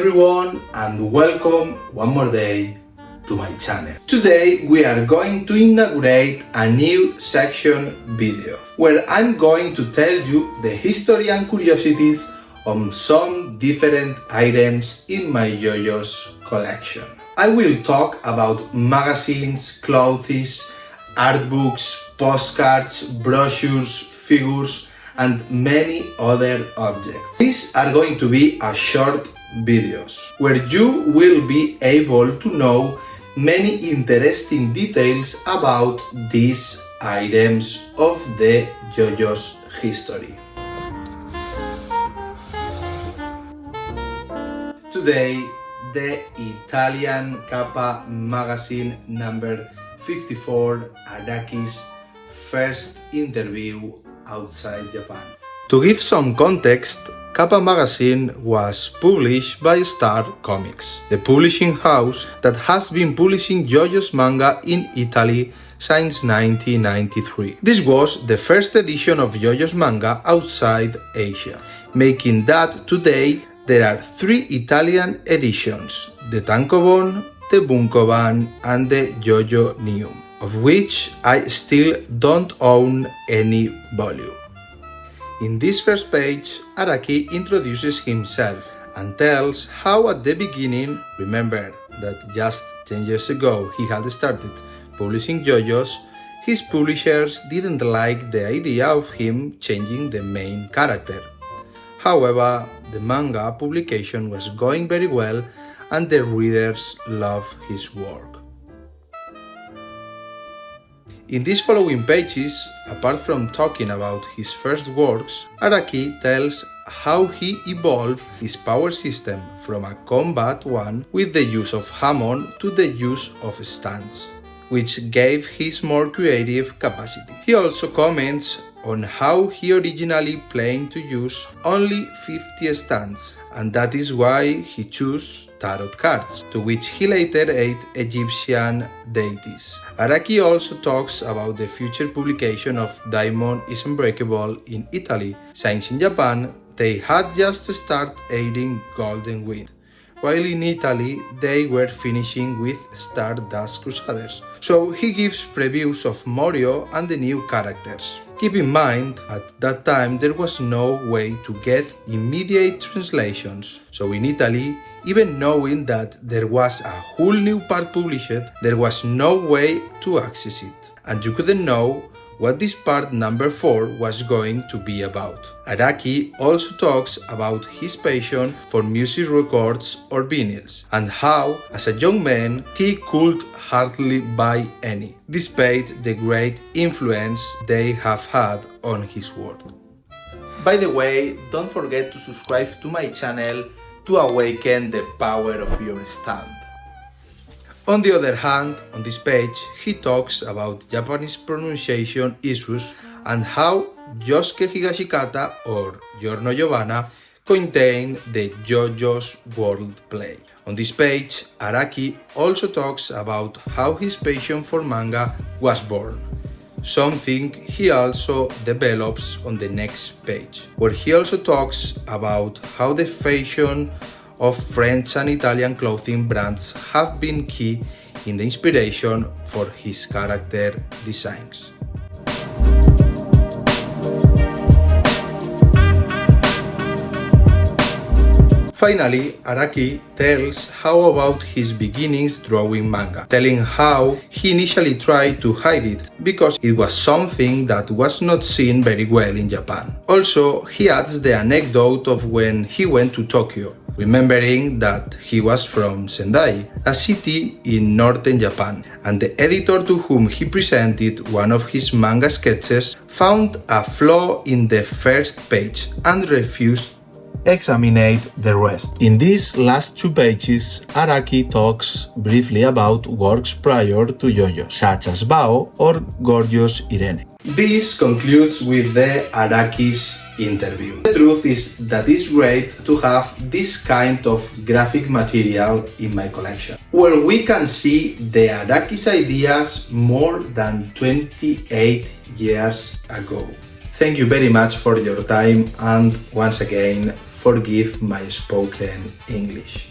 everyone and welcome one more day to my channel. Today we are going to inaugurate a new section video where I'm going to tell you the history and curiosities on some different items in my JoJo's collection. I will talk about magazines, clothes, art books, postcards, brochures, figures, and many other objects. These are going to be a short videos where you will be able to know many interesting details about these items of the JoJo's history. Today, the Italian Kappa magazine number 54, Araki's first interview outside Japan. To give some context, Kappa magazine was published by Star Comics, the publishing house that has been publishing JoJo's manga in Italy since 1993. This was the first edition of JoJo's manga outside Asia, making that today there are 3 Italian editions: the Tankobon, the Bunkoban, and the JoJo Neum, of which I still don't own any volume. In this first page, Araki introduces himself and tells how at the beginning, remember that just 10 years ago he had started publishing JoJo's, his publishers didn't like the idea of him changing the main character. However, the manga publication was going very well and the readers loved his work. In these following pages, apart from talking about his first works, Araki tells how he evolved his power system from a combat one with the use of Hamon to the use of stunts, which gave his more creative capacity. He also comments on how he originally planned to use only 50 stunts, and that is why he chose tarot cards, to which he later added Egyptian deities. Araki also talks about the future publication of Diamond is Unbreakable in Italy, since in Japan they had just started adding Golden Wind, while in Italy they were finishing with Stardust Crusaders. So he gives previews of Morio and the new characters. Keep in mind, at that time there was no way to get immediate translations, so in Italy, even knowing that there was a whole new part published, there was no way to access it, and you couldn't know what this part number 4 was going to be about. Araki also talks about his passion for music records or vinyls, and how, as a young man, he could hardly buy any, despite the great influence they have had on his work. By the way, don't forget to subscribe to my channel to awaken the power of your stand. On the other hand, on this page, he talks about Japanese pronunciation issues and how Yosuke Higashikata or Giorno Giovanna contain the JoJo's World Play. On this page, Araki also talks about how his passion for manga was born, something he also develops on the next page, where he also talks about how the fashion of French and Italian clothing brands have been key in the inspiration for his character designs. Finally, Araki tells how about his beginnings drawing manga, telling how he initially tried to hide it because it was something that was not seen very well in Japan. Also, he adds the anecdote of when he went to Tokyo, remembering that he was from Sendai, a city in northern Japan, and the editor to whom he presented one of his manga sketches found a flaw in the first page and refused examine the rest. In these last 2 pages, Araki talks briefly about works prior to JoJo, such as Bao or Gorgeous Irene. This concludes with the Araki's interview. The truth is that it's great to have this kind of graphic material in my collection, where we can see the Araki's ideas more than 28 years ago. Thank you very much for your time and once again forgive my spoken English.